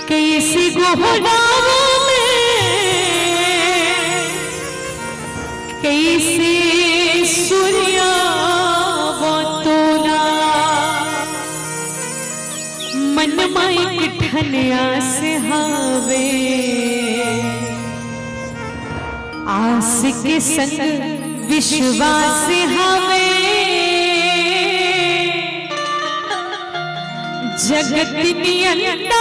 कैसी गुहराओं में कैसे सूर्या वो तोला मन माइक ठनिया से हावे आस के संग विश्वास हावे जगत नियंता